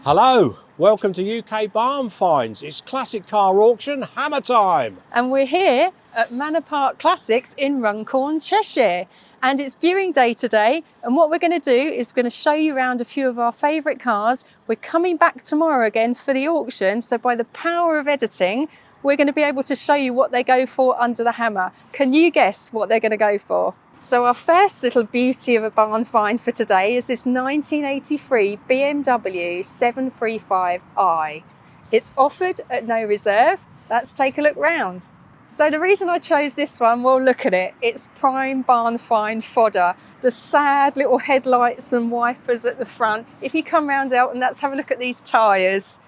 Hello, welcome to UK Barn Finds. It's classic car auction hammer time. And we're here at Manor Park Classics in Runcorn, Cheshire. And it's viewing day today. And what we're going to do is we're going to show you around a few of our favourite cars. We're coming back tomorrow again for the auction. So by the power of editing, we're going to be able to show you what they go for under the hammer. Can you guess what they're going to go for? So our first little beauty of a barn find for today is this 1983 BMW 735i. It's offered at no reserve. Let's take a look round. So the reason I chose this one, well, look at it. It's prime barn find fodder. The sad little headlights and wipers at the front. If you come round out and let's have a look at these tyres.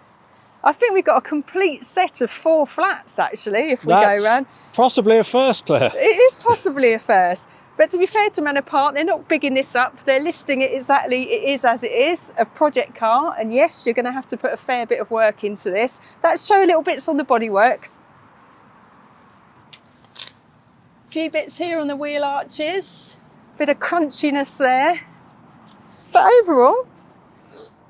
I think we've got a complete set of 4 flats actually, if we go round. Possibly a first, Claire. It is possibly a first. But to be fair to Manor Park, they're not bigging this up. They're listing it exactly, it is as it is, a project car. And yes, you're going to have to put a fair bit of work into this. Let's show little bits on the bodywork. A few bits here on the wheel arches. Bit of crunchiness there. But overall,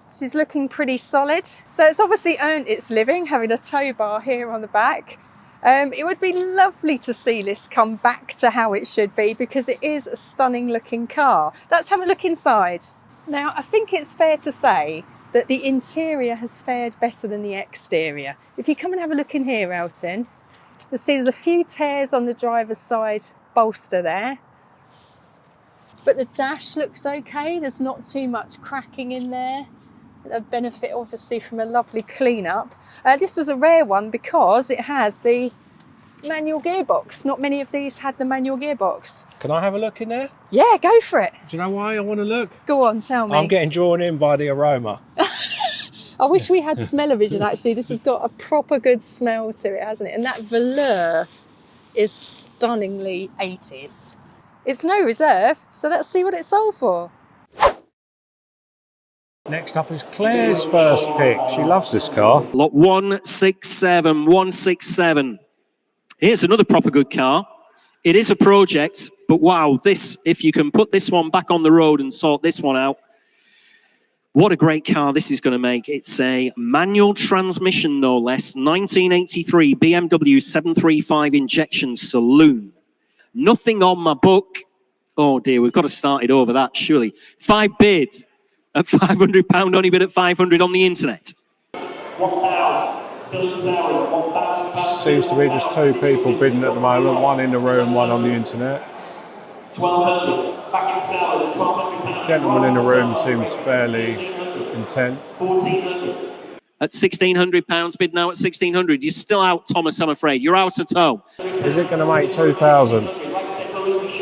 she's looking pretty solid. So it's obviously earned its living, having a tow bar here on the back. It would be lovely to see this come back to how it should be because it is a stunning looking car. Let's have a look inside. Now, I think it's fair to say that the interior has fared better than the exterior. If you come and have a look in here, Elton, you'll see there's a few tears on the driver's side bolster there. But the dash looks okay. There's not too much cracking in there. A benefit obviously from a lovely clean-up. This was a rare one because it has the manual gearbox. Not many of these had the manual gearbox. Can I have a look in there? Yeah, go for it. Do you know why I want to look? Go on, tell me. I'm getting drawn in by the aroma. I wish we had smell-o-vision actually. This has got a proper good smell to it, hasn't it? And that velour is stunningly 80s. It's no reserve, so let's see what it sold for. Next up is Claire's first pick. She loves this car. Lot 167. Here's another proper good car. It is a project, but wow, this, if you can put this one back on the road and sort this one out, what a great car this is going to make. It's a manual transmission, no less, 1983 BMW 735 injection saloon. Nothing on my book. Oh dear, we've got to start it over that, surely. 5 bid. At £500, only bid at 500 on the internet. 1,000, still in salary, 1,000 pounds. Seems to be just 2 people bidding at the moment, one in the room, one on the internet. 1,200, back in salary, 1,200 pounds. Gentleman in the room seems fairly intent. 1,400. At £1,600, bid now at 1,600. You're still out, Thomas, I'm afraid. You're out of tow. Is it going to make 2,000?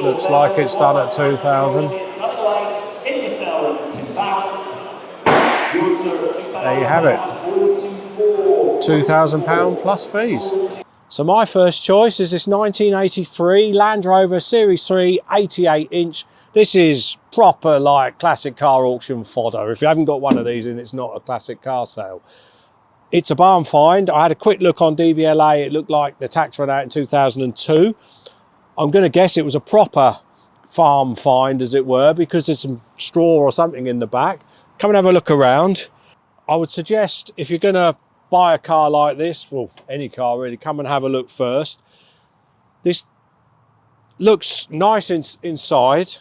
Looks like it's done at 2,000. There you have it, £2,000 plus fees. So my first choice is this 1983 Land Rover Series 3 88-inch. This is proper like classic car auction fodder. If you haven't got one of these in, it's not a classic car sale. It's a barn find. I had a quick look on DVLA. It looked like the tax ran out in 2002. I'm going to guess it was a proper farm find, as it were, because there's some straw or something in the back. Come and have a look around. I would suggest if you're going to buy a car like this, well, any car really, come and have a look first. This looks nice inside.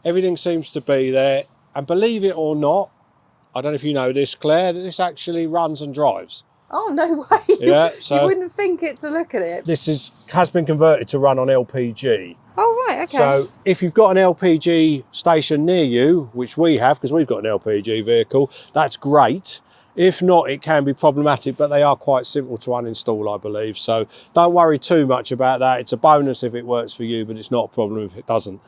Everything seems to be there. And believe it or not, I don't know if you know this, Claire, that this actually runs and drives. Oh, no way. Yeah, so you wouldn't think it to look at it. This has been converted to run on LPG. Oh, right, okay. So if you've got an LPG station near you, which we have, because we've got an LPG vehicle, that's great. If not, it can be problematic, but they are quite simple to uninstall, I believe. So don't worry too much about that. It's a bonus if it works for you, but it's not a problem if it doesn't.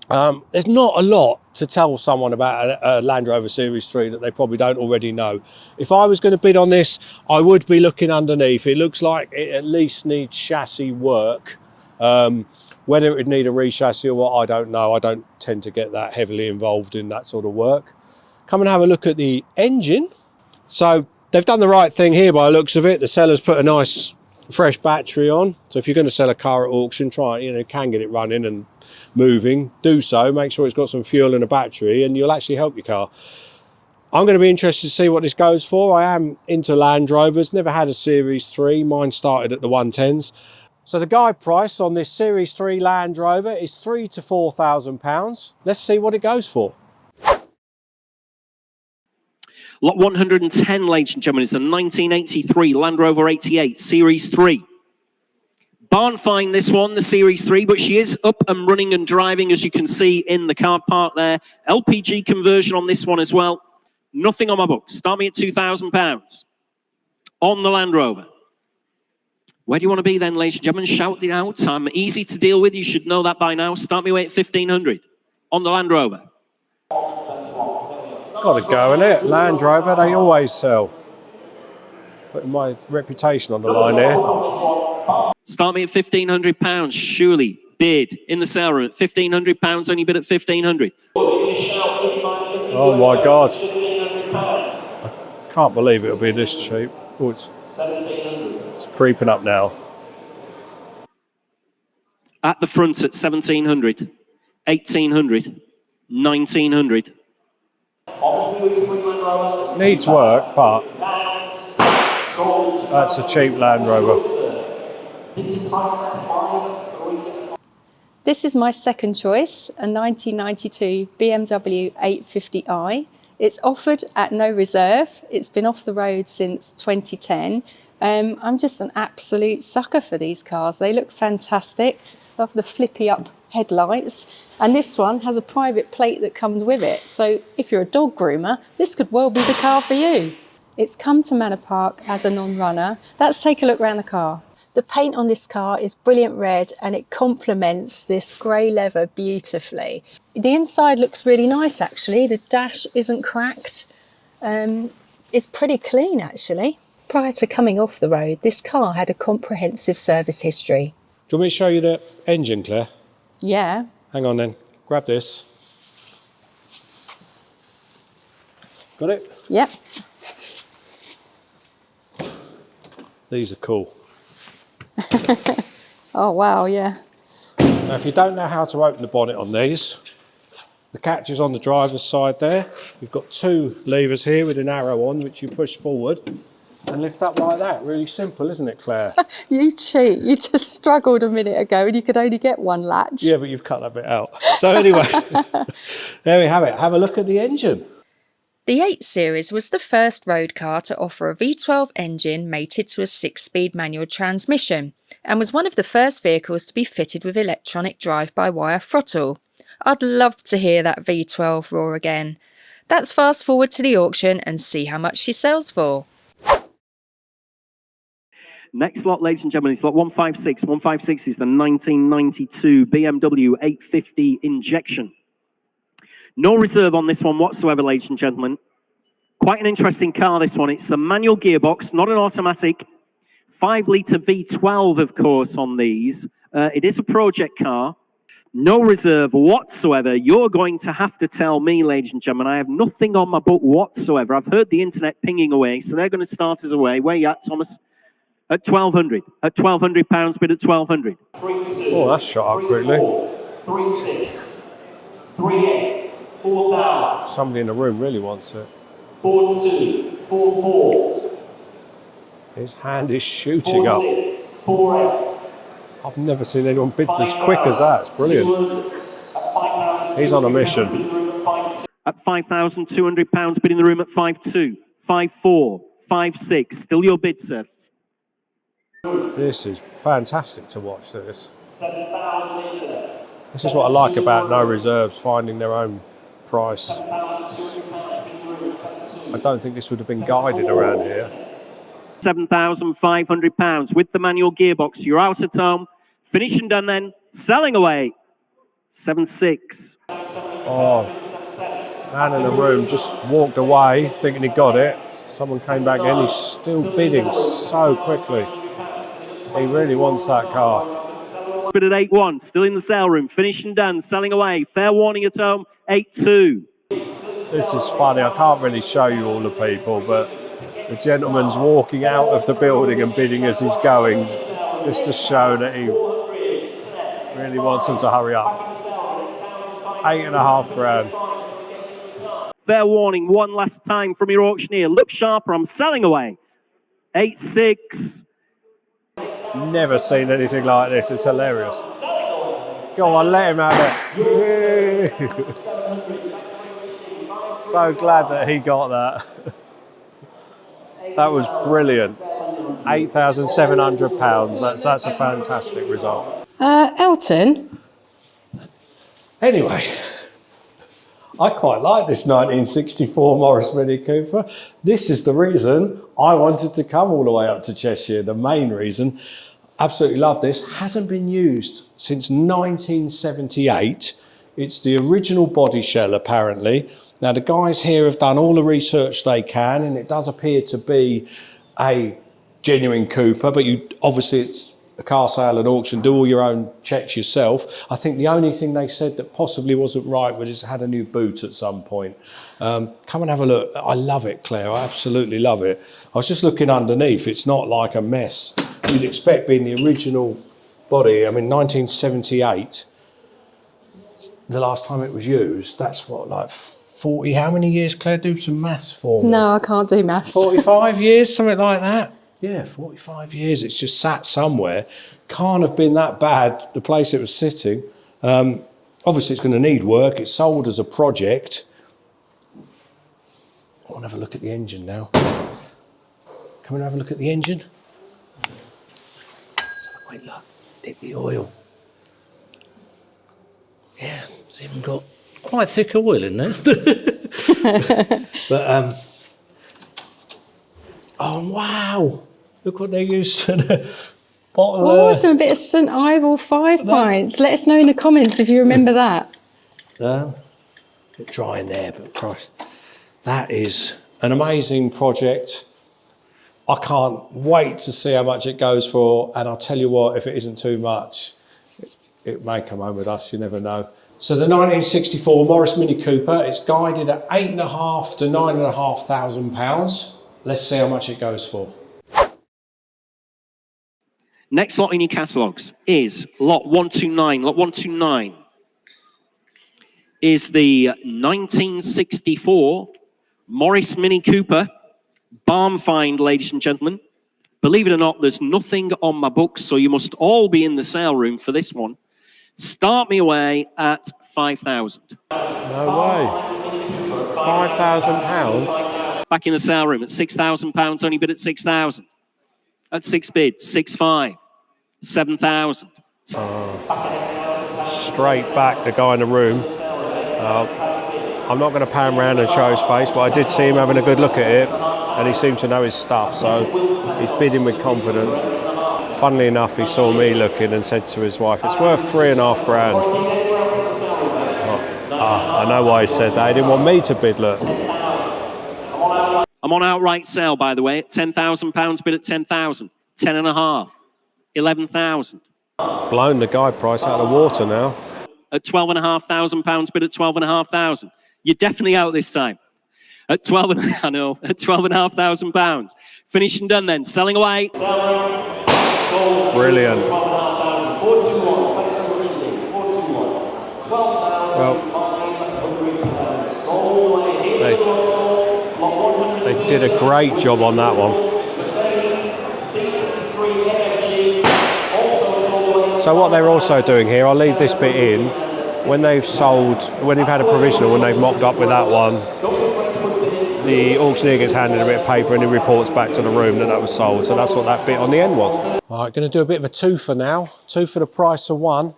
There's not a lot to tell someone about a Land Rover Series 3 that they probably don't already know. If I was going to bid on this, I would be looking underneath. It looks like it at least needs chassis work. Whether it would need a re-chassis or what, I don't know. I don't tend to get that heavily involved in that sort of work. Come and have a look at the engine. So they've done the right thing here by the looks of it. The seller's put a nice fresh battery on. So if you're going to sell a car at auction, try it, you can get it running and moving, do so. Make sure it's got some fuel and a battery and you'll actually help your car. I'm going to be interested to see what this goes for. I am into Land Rovers, never had a Series 3. Mine started at the 110s. So the guide price on this Series 3 Land Rover is £3,000 to £4,000. Let's see what it goes for. Lot 110, ladies and gentlemen, is the 1983 Land Rover 88 Series 3. Barn find this one, the Series 3, but she is up and running and driving, as you can see in the car park there. LPG conversion on this one as well. Nothing on my books. Start me at £2,000 on the Land Rover. Where do you want to be then, ladies and gentlemen? Shout it out. I'm easy to deal with. You should know that by now. Start me away at £1,500 on the Land Rover. Got to go, innit? Land Rover, they always sell. Putting my reputation on the line here. Start me at £1,500. Surely bid in the sale room at £1,500. Only bid at £1,500. Oh my God. I can't believe it'll be this cheap. Oh, it's creeping up now. At the front at £1,700, £1,800, £1,900. Needs work, but that's a cheap Land Rover. This is my second choice, a 1992 BMW 850i. It's offered at no reserve. It's been off the road since 2010. I'm just an absolute sucker for these cars. They look fantastic. Love the flippy up headlights. And this one has a private plate that comes with it. So if you're a dog groomer, this could well be the car for you. It's come to Manor Park as a non-runner. Let's take a look around the car. The paint on this car is brilliant red and it complements this grey leather beautifully. The inside looks really nice actually. The dash isn't cracked. It's pretty clean actually. Prior to coming off the road, this car had a comprehensive service history. Do you want me to show you the engine, Claire? Yeah. Hang on then. Grab this. Got it? Yep. These are cool. Oh wow, yeah. Now if you don't know how to open the bonnet on these, the catch is on the driver's side there. You've got two levers here with an arrow on which you push forward and lift up like that. Really simple, isn't it, Claire? You cheat. You just struggled a minute ago and you could only get one latch. Yeah, but you've cut that bit out. So anyway, there we have it. Have a look at the engine. The 8 Series was the first road car to offer a V12 engine mated to a 6-speed manual transmission and was one of the first vehicles to be fitted with electronic drive-by-wire throttle. I'd love to hear that V12 roar again. Let's fast forward to the auction and see how much she sells for. Next lot, ladies and gentlemen, is lot 156. 156 is the 1992 BMW 850 Injection. No reserve on this one whatsoever, ladies and gentlemen. Quite an interesting car, this one. It's a manual gearbox, not an automatic. 5-litre V12, of course, on these. It is a project car. No reserve whatsoever. You're going to have to tell me, ladies and gentlemen, I have nothing on my book whatsoever. I've heard the internet pinging away, so they're going to start us away. Where you at, Thomas? At £1,200. At £1,200, bid at £1,200. Oh, that's shot up quickly. 36, 38, 4,000. Somebody in the room really wants it. 42, 44. His hand is shooting up. 46, 48. I've never seen anyone bid as quick as that. It's brilliant. He's on a mission. At £5,200, bid in the room at 5.2, 5.4, 5.6. Still your bid, sir. This is fantastic to watch this. This is what I like about no reserves, finding their own price. I don't think this would have been guided around here. £7,500 with the manual gearbox. You're out at home. Finish and done then. Selling away. 7.6. Oh, man in the room just walked away thinking he got it. Someone came back in. He's still bidding so quickly. He really wants that car. Bid at 8.1. Still in the sale room. Finish and done. Selling away. Fair warning at home. 8.2. This is funny. I can't really show you all the people, but the gentleman's walking out of the building and bidding as he's going, just to show that he really wants them to hurry up. £8,500. Fair warning, one last time from your auctioneer. Look sharper, I'm selling away. 8-6. Never seen anything like this. It's hilarious. Go on, let him have it. So glad that he got that. That was brilliant. £8,700. That's a fantastic result. Elton? Anyway, I quite like this 1964 Morris Mini Cooper. This is the reason I wanted to come all the way up to Cheshire. The main reason. Absolutely love this. Hasn't been used since 1978. It's the original body shell, apparently. Now, the guys here have done all the research they can, and it does appear to be a genuine Cooper, but obviously it's a car sale and auction, do all your own checks yourself. I think the only thing they said that possibly wasn't right was it had a new boot at some point. Come and have a look. I love it, Claire. I absolutely love it. I was just looking underneath. It's not like a mess. You'd expect being the original body. I mean, 1978, the last time it was used, that's what, like 40, how many years, Claire? Do some maths for me. No, I can't do maths. 45 years, something like that. Yeah, 45 years. It's just sat somewhere. Can't have been that bad, the place it was sitting. Obviously, it's going to need work. It's sold as a project. I want to have a look at the engine now. Come and have a look at the engine. Let's have a quick look. Dip the oil. Yeah, it's even got quite thick oil in there. But, oh, wow. Look what they used for the bottle. Oh, some bit of St Ivel 5 pints. Let us know in the comments if you remember that. A bit dry in there, but Christ, that is an amazing project. I can't wait to see how much it goes for, and I'll tell you what, if it isn't too much, it may come home with us, you never know. So the 1964 Morris Mini Cooper, it's guided at £8,500 to £9,500. Let's see how much it goes for. Next lot in your catalogues is lot 129. Lot 129 is the 1964 Morris Mini Cooper. Barn find, ladies and gentlemen. Believe it or not, there's nothing on my books, so you must all be in the sale room for this one. Start me away at £5,000. No way. £5,000? Back in the sale room at £6,000, only bid at 6,000. At 6 bids, 6,500, 7,000. Straight back, the guy in the room. I'm not going to pan round and show his face, but I did see him having a good look at it, and he seemed to know his stuff, so he's bidding with confidence. Funnily enough, he saw me looking and said to his wife, it's worth £3,500. I know why he said that. He didn't want me to bid, look. I'm on outright sale, by the way, at £10,000, bid at 10,000, 10.5, 11,000. Blown the guide price out of the water now. At £12,500, bid at 12,500. You're definitely out this time. At £12,500. Finished and done then. Selling away. Brilliant. Well, they did a great job on that one. So what they're also doing here, I'll leave this bit in, when they've had a provisional, when they've mocked up with that one, the auctioneer gets handed a bit of paper and he reports back to the room that was sold. So that's what that bit on the end was. All right, going to do a bit of a two for now. Two for the price of one.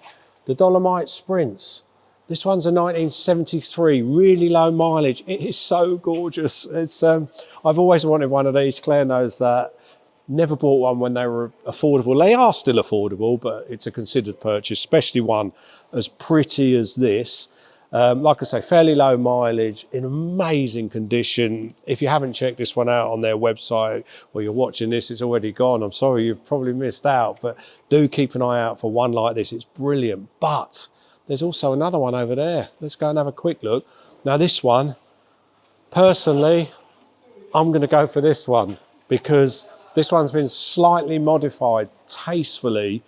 The Dolomite Sprints. This one's a 1973, really low mileage. It is so gorgeous. It's I've always wanted one of these. Claire knows that. Never bought one when they were affordable. They are still affordable, but it's a considered purchase, especially one as pretty as this. Like I say, fairly low mileage, in amazing condition. If you haven't checked this one out on their website, or you're watching this, it's already gone. I'm sorry, you've probably missed out, but do keep an eye out for one like this. It's brilliant. But there's also another one over there. Let's go and have a quick look. Now this one, personally, I'm going to go for this one because this one's been slightly modified tastefully.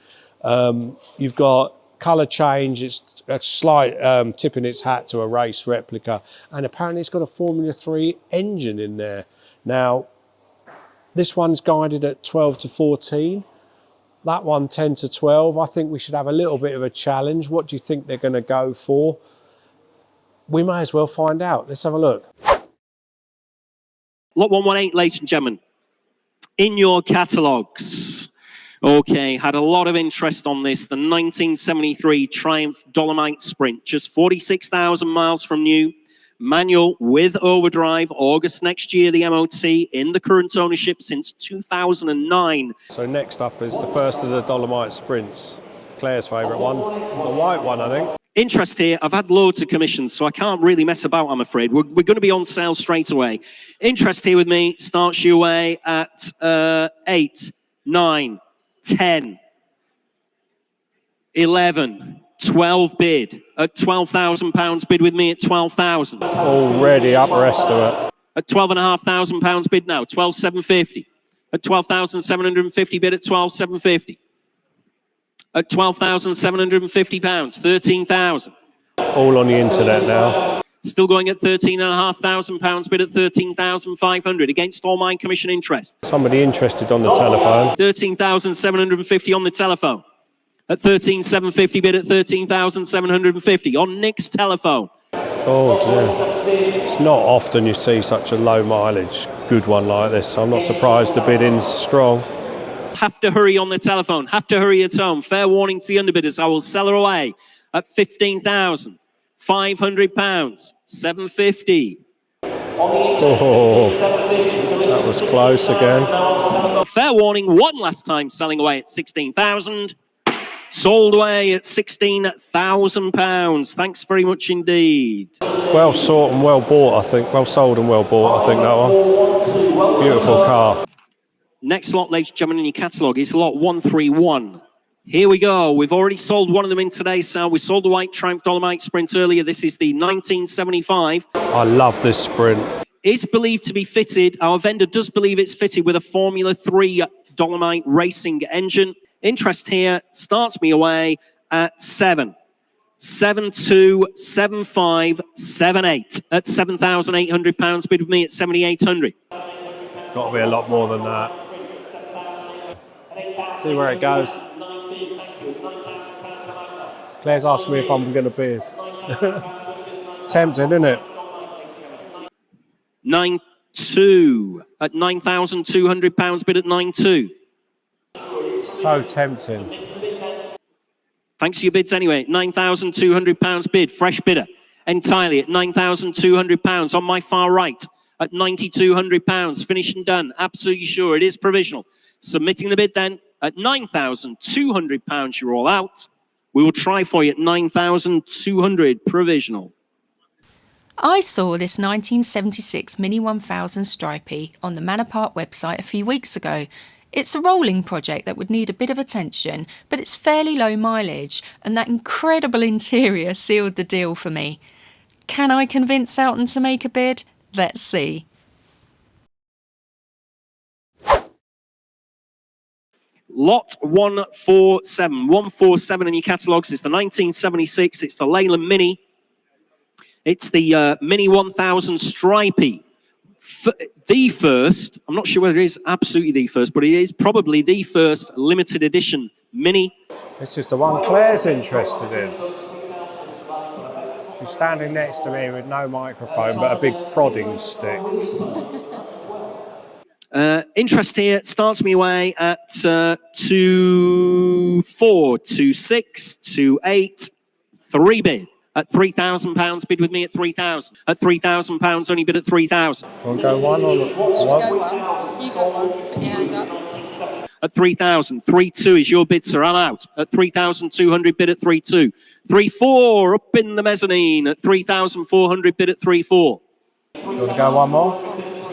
You've got Colour change, it's a slight tip in its hat to a race replica, and apparently it's got a Formula 3 engine in there. Now, this one's guided at 12 to 14. That one 10 to 12. I think we should have a little bit of a challenge. What do you think they're going to go for? We may as well find out. Let's have a look. Lot 118, ladies and gentlemen. In your catalogues. Okay, had a lot of interest on this. The 1973 Triumph Dolomite Sprint, just 46,000 miles from new. Manual with overdrive, August next year, the MOT, in the current ownership since 2009. So next up is the first of the Dolomite Sprints. Claire's favourite one, the white one, I think. Interest here, I've had loads of commissions, so I can't really mess about, I'm afraid. We're going to be on sale straight away. Interest here with me starts you away at 8, 9, 10, 11, 12 bid. At £12,000 bid with me at 12,000. Already upper estimate. At £12,500 bid now, 12,750. At 12,750 bid at 12,750. At £12,750, 13,000. All on the internet now. Still going at £13,500 bid at 13,500 against all my commission interest. Somebody interested on the telephone. 13,750 on the telephone. At 13,750 bid at 13,750 on Nick's telephone. Oh dear. It's not often you see such a low mileage good one like this. I'm not surprised the bidding's strong. Have to hurry on the telephone. Have to hurry at home. Fair warning to the underbidders. I will sell her away at £15,500. 750. Oh, that was close again. Fair warning. One last time selling away at 16,000. Sold away at £16,000. Thanks very much indeed. Well sought and well bought, I think. Well sold and well bought, I think, that one. Beautiful car. Next lot, ladies and gentlemen, in your catalogue is lot 131. Here we go. We've already sold one of them in today's sale. We sold the white Triumph Dolomite Sprint earlier. This is the 1975. I love this Sprint. It's believed to be fitted. Our vendor does believe it's fitted with a Formula 3 Dolomite racing engine. Interest here starts me away at 7. 7.2, 7.5, 7.8 at £7,800. Bid with me at 7,800. Got to be a lot more than that. See where it goes. Claire's asking me if I'm going to bid. Tempting, isn't it? 9.2 at £9,200. Bid at 9.2. So tempting. Thanks for your bids anyway. £9,200 bid, fresh bidder. Entirely at £9,200 on my far right. At £9,200, finished and done. Absolutely sure it is provisional. Submitting the bid then at £9,200. You're all out. We will try for you at £9,200 provisional. I saw this 1976 Mini 1000 Stripey on the Manor Park website a few weeks ago. It's a rolling project that would need a bit of attention, but it's fairly low mileage, and that incredible interior sealed the deal for me. Can I convince Elton to make a bid? Let's see. Lot 147. 147 in your catalogues is the 1976. It's the Leyland Mini. It's the Mini 1000 Stripey. The first, I'm not sure whether it is absolutely the first, but it is probably the first limited edition Mini. This is the one Claire's interested in. She's standing next to me with no microphone, but a big prodding stick. Interest here starts me away at 2.4, 2.6, 2.8, 3 bid. At £3,000, bid with me at 3,000. At £3,000, only bid at 3,000. Want to go one or one? Should we go one? You go one. Put your hand up. At 3,000. 3.2 is your bid, sir. I'm out. At 3,200, bid at 3.2. 3.4 up in the mezzanine. At 3,400, bid at 3.4. Want to go one more?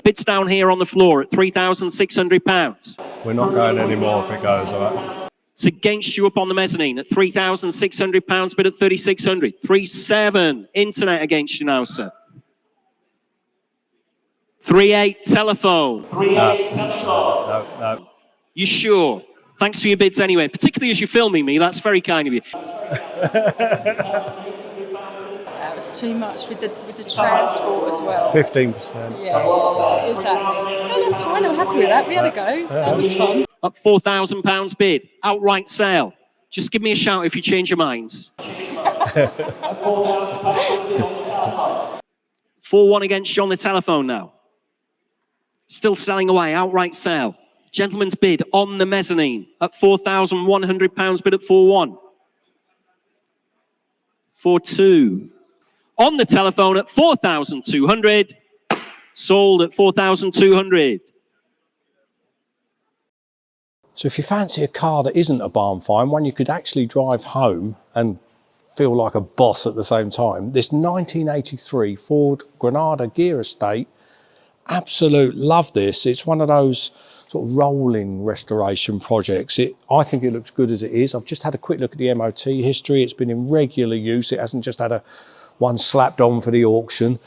Bids down here on the floor at £3,600. We're not going anymore if it goes, all right? It's against you up on the mezzanine at £3,600, bid at 3,600. 3.7, internet against you now, sir. 3.8, telephone. 3.8 telephone. No. You sure? Thanks for your bids anyway, particularly as you're filming me. That's very kind of you. That was too much with the transport as well. 15%. Yeah, exactly. No, that's fine. I'm happy with that. We had a go. That was fun. Up £4,000 bid, outright sale. Just give me a shout if you change your minds. 4-1 against you on the telephone now. Still selling away, outright sale. Gentleman's bid on the mezzanine at £4,100 bid at 4-1. 4-2. On the telephone at 4,200. Sold at 4,200. So if you fancy a car that isn't a barn find, one you could actually drive home and feel like a boss at the same time, this 1983 Ford Granada gear estate, absolute love this. It's one of those sort of rolling restoration projects. I think it looks good as it is. I've just had a quick look at the MOT history. It's been in regular use. It hasn't just had one slapped on for the auction.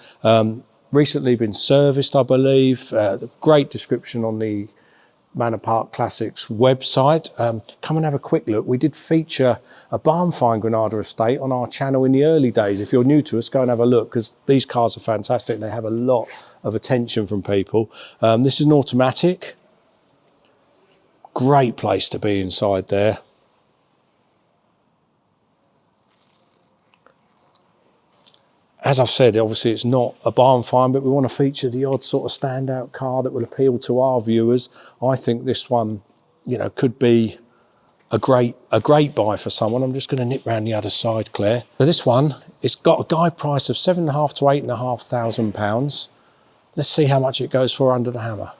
Recently been serviced, I believe. Great description on the Manor Park Classics website. Come and have a quick look. We did feature a barn find Granada estate on our channel in the early days. If you're new to us, go and have a look, because these cars are fantastic. They have a lot of attention from people. This is an automatic. Great place to be inside there. As I've said, obviously it's not a barn find, but we want to feature the odd sort of standout car that will appeal to our viewers. I think this one, you know, could be a great buy for someone. I'm just going to nip round the other side, Claire. So this one, it's got a guide price of £7,500 to £8,500. Let's see how much it goes for under the hammer.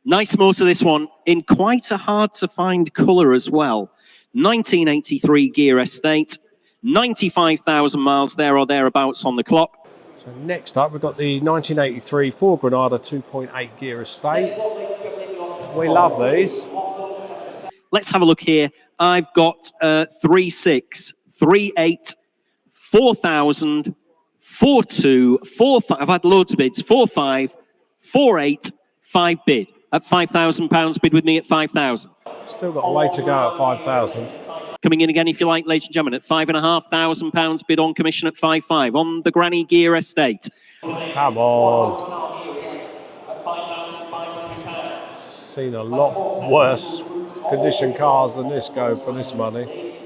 Nice motor, this one, in quite a hard to find colour as well. 1983 gear estate. 95,000 miles there or thereabouts on the clock. So next up, we've got the 1983 Ford Granada 2.8 gear estate. We love these. Let's have a look here. I've got 3.6, 3.8, 4,000, 4.2, 4.5. I've had loads of bids. 4.5, 4.8, 5 bid at £5,000 bid with me at 5,000. Still got a way to go at 5,000. Coming in again, if you like, ladies and gentlemen, at £5,500 bid on commission at 5.5 on the Granny Gear Estate. Come on. Seen a lot worse condition cars than this go for this money.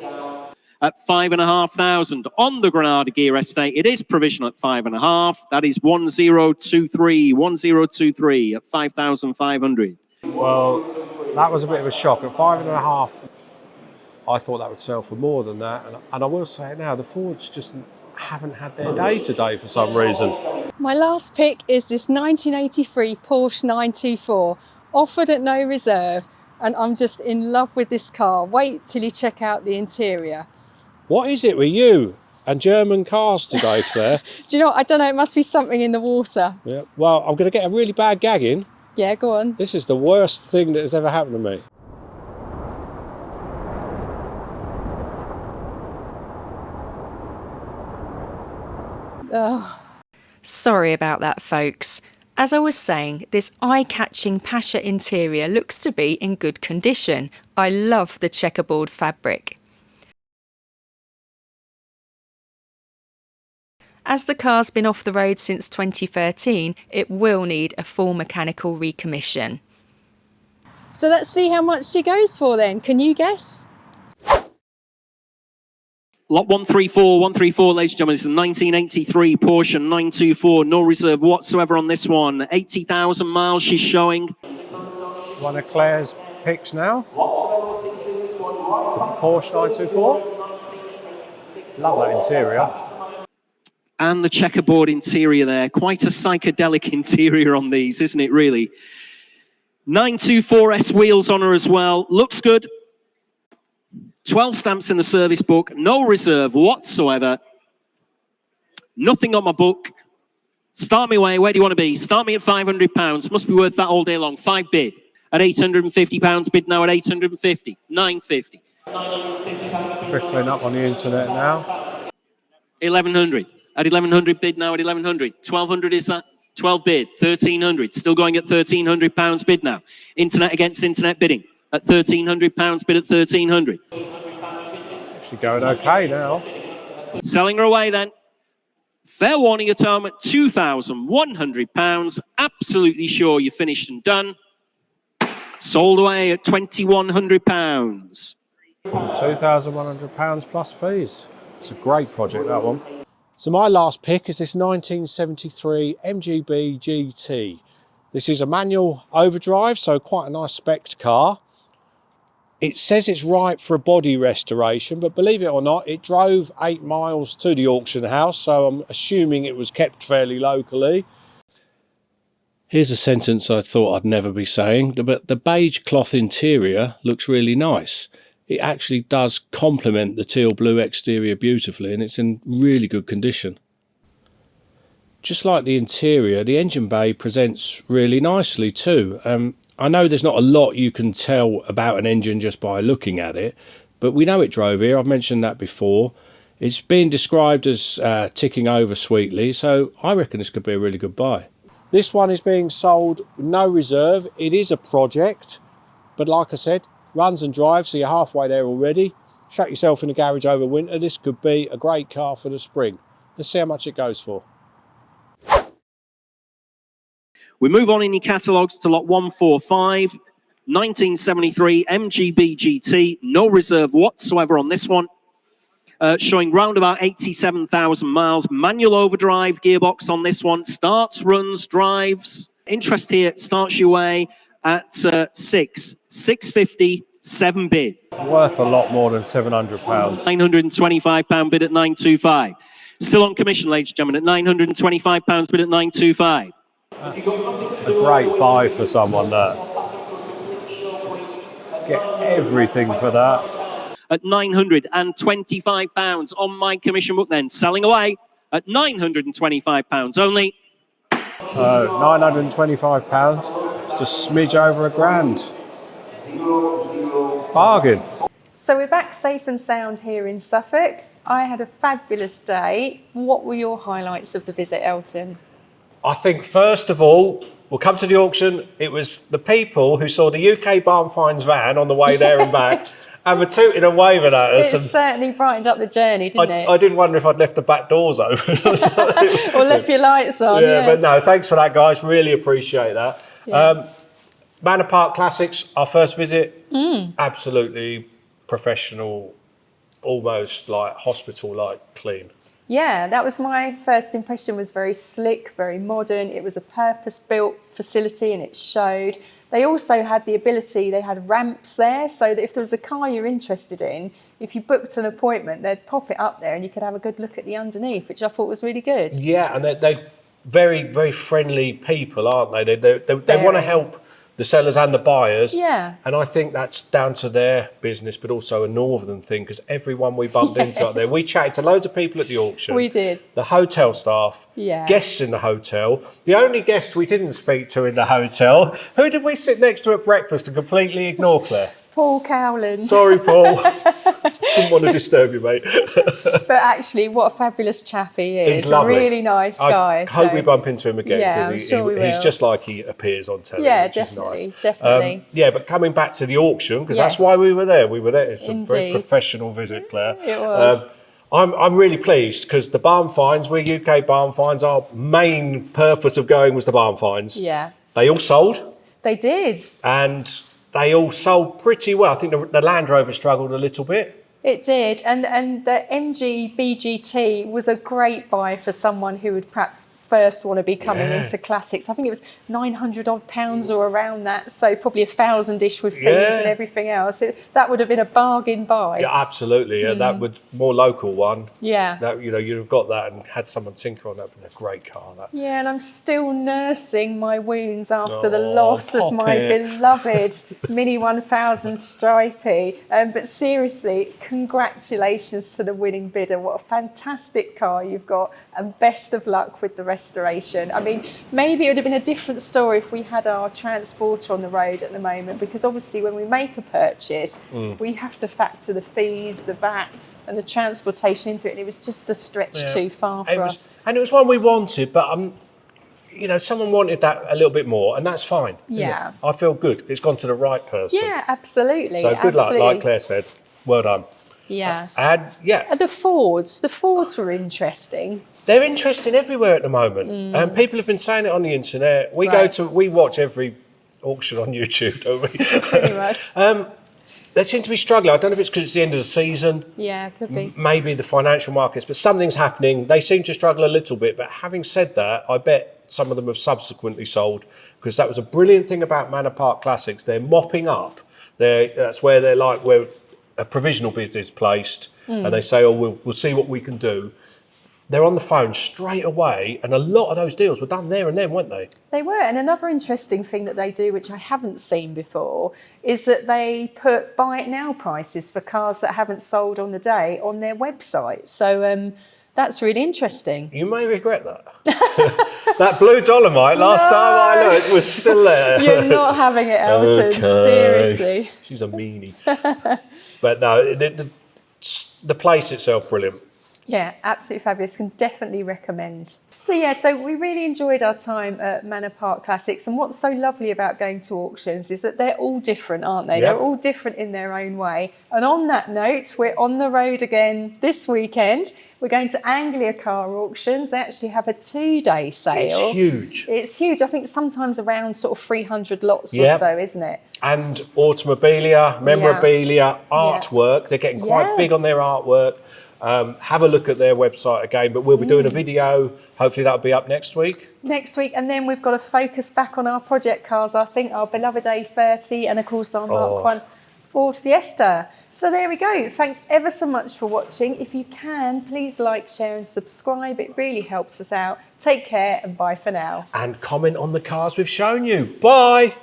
At 5,500 on the Granada Gear Estate. It is provisional at 5.5. That is 1023 at 5,500. Well, that was a bit of a shock. At 5.5, I thought that would sell for more than that. And I will say it now, the Fords just haven't had their day today for some reason. My last pick is this 1983 Porsche 924, offered at no reserve, and I'm just in love with this car. Wait till you check out the interior. What is it with you and German cars today, Claire? Do you know what? I don't know, it must be something in the water. Yeah. Well, I'm going to get a really bad gagging. Yeah, go on. This is the worst thing that has ever happened to me. Oh. Sorry about that, folks. As I was saying, this eye-catching Pasha interior looks to be in good condition. I love the checkerboard fabric. As the car's been off the road since 2013, it will need a full mechanical recommission. So let's see how much she goes for then. Can you guess? Lot 134, ladies and gentlemen. It's a 1983 Porsche 924. No reserve whatsoever on this one. 80,000 miles she's showing. One of Claire's picks now. The Porsche 924. Love that interior. And the checkerboard interior there. Quite a psychedelic interior on these, isn't it, really? 924S wheels on her as well. Looks good. 12 stamps in the service book. No reserve whatsoever. Nothing on my book. Start me away. Where do you want to be? Start me at £500. Must be worth that all day long. 5 bid. At £850 bid now at 850. 950. Trickling up on the internet now. 1,100. At 1,100 bid now at 1,100. 1,200 is that? 12 bid, 1,300. Still going at £1,300 bid now. Internet against internet bidding at £1,300 bid at 1,300. Actually going okay now. Selling her away then. Fair warning at home at £2,100. Absolutely sure you're finished and done. Sold away at £2,100. £2,100 plus fees. It's a great project, that one. So my last pick is this 1973 MGB GT. This is a manual overdrive, so quite a nice spec'd car. It says it's ripe for a body restoration, but believe it or not, it drove 8 miles to the auction house, so I'm assuming it was kept fairly locally. Here's a sentence I thought I'd never be saying, but the beige cloth interior looks really nice. It actually does complement the teal blue exterior beautifully, and it's in really good condition. Just like the interior, the engine bay presents really nicely too. I know there's not a lot you can tell about an engine just by looking at it, but we know it drove here. I've mentioned that before. It's been described as ticking over sweetly, so I reckon this could be a really good buy. This one is being sold with no reserve. It is a project, but like I said, runs and drives, so you're halfway there already. Shut yourself in the garage over winter. This could be a great car for the spring. Let's see how much it goes for. We move on in your catalogues to lot 145, 1973 MGB GT, no reserve whatsoever on this one. Showing round about 87,000 miles, manual overdrive gearbox on this one, starts, runs, drives. Interest here starts your way at $650, 7 bid. Worth a lot more than £700. £925 bid at 925. Still on commission, ladies and gentlemen, at £925 bid at 925. A great buy for someone that get everything for that. At £925 on my commission book then, selling away at £925 only. So £925, it's just smidge over £1,000. Bargain. So we're back safe and sound here in Suffolk. I had a fabulous day. What were your highlights of the visit, Elton? I think first of all, we'll come to the auction. It was the people who saw the UK Barn Finds van on the way there and back and were tooting and waving at us. It certainly brightened up the journey, didn't it? I did wonder if I'd left the back doors open or something. Or left your lights on. Yeah, but no, thanks for that, guys. Really appreciate that. Yeah. Manor Park Classics, our first visit, absolutely professional, almost like hospital-like clean. Yeah, that was my first impression. Was very slick, very modern. It was a purpose-built facility and it showed. They also had the ability, they had ramps there, so that if there was a car you're interested in, if you booked an appointment, they'd pop it up there and you could have a good look at the underneath, which I thought was really good. Yeah, and they're very, very friendly people, aren't they? They want to help the sellers and the buyers. Yeah. And I think that's down to their business, but also a northern thing, because everyone we bumped into out there, we chatted to loads of people at the auction. We did. The hotel staff, guests in the hotel. The only guest we didn't speak to in the hotel, who did we sit next to at breakfast and completely ignore, Claire? Paul Cowland. Sorry, Paul. Didn't want to disturb you, mate. But actually, what a fabulous chap he is. He's lovely. A really nice guy. I hope we bump into him again. Yeah, I'm sure we will. He's just like he appears on television. Yeah, which definitely, is nice. definitely. Yeah, but coming back to the auction, because that's why we were there. We were there. It's a very professional visit, Claire. It was. I'm really pleased because the barn finds, we're UK Barn Finds, our main purpose of going was the barn finds. Yeah. They all sold. They did. And they all sold pretty well. I think the Land Rover struggled a little bit. It did, and the MG BGT was a great buy for someone who would perhaps first want to be coming into classics. I think it was £900 odd or around that, so probably 1,000-ish with fees and everything else. That would have been a bargain buy. Yeah, absolutely. Yeah, that would more local one. Yeah. That, you know, you'd have got that and had someone tinker on that. But a great car. That. Yeah, and I'm still nursing my wounds after the loss of my beloved Mini 1000 Stripey. But seriously, congratulations to the winning bidder. What a fantastic car you've got, and best of luck with the restoration. I mean, maybe it would have been a different story if we had our transporter on the road at the moment, because obviously when we make a purchase, we have to factor the fees, the VAT and the transportation into it, and it was just a stretch too far for us. And it was one we wanted, but you know, someone wanted that a little bit more, and that's fine. isn't it? Yeah. I feel good. It's gone to the right person. Yeah, absolutely. So good luck, absolutely. like Claire said. Well done. Yeah. And yeah, The Fords were interesting. they're interesting everywhere at the moment. And people have been saying it on the internet. We Right. we watch every auction on YouTube, don't we? Pretty much. They seem to be struggling. I don't know if it's because it's the end of the season, Yeah, could be. maybe the financial markets, but something's happening. They seem to struggle a little bit. But having said that, I bet some of them have subsequently sold, because that was a brilliant thing about Manor Park Classics. They're mopping up. That's where they're like, where a provisional bid is placed, and they say, oh, we'll see what we can do. They're on the phone straight away, and a lot of those deals were done there and then, weren't they? They were. And another interesting thing that they do, which I haven't seen before, is that they put buy it now prices for cars that haven't sold on the day on their website. So that's really interesting. You may regret that. That blue Dolomite, last time I looked, was still there. You're not having it, Elton. Okay. Seriously. She's a meanie. But no, the place itself, brilliant. Yeah, absolutely fabulous. Can definitely recommend. So yeah, so we really enjoyed our time at Manor Park Classics, and what's so lovely about going to auctions is that they're all different, aren't they? Yep. They're all different in their own way. And on that note, we're on the road again this weekend. We're going to Anglia Car Auctions. They actually have a 2-day sale. It's huge. It's huge. I think sometimes around sort of 300 lots Yep. or so, isn't it? And automobilia, memorabilia, artwork. They're getting quite Yeah. big on their artwork. Have a look at their website again, but we'll be doing a video. Hopefully that'll be up next week. Next week, and then we've got to focus back on our project cars, I think, our beloved A30 and of course our Mark 1 Ford Fiesta. So there we go. Thanks ever so much for watching. If you can, please like, share and subscribe. It really helps us out. Take care and bye for now. And comment on the cars we've shown you. Bye.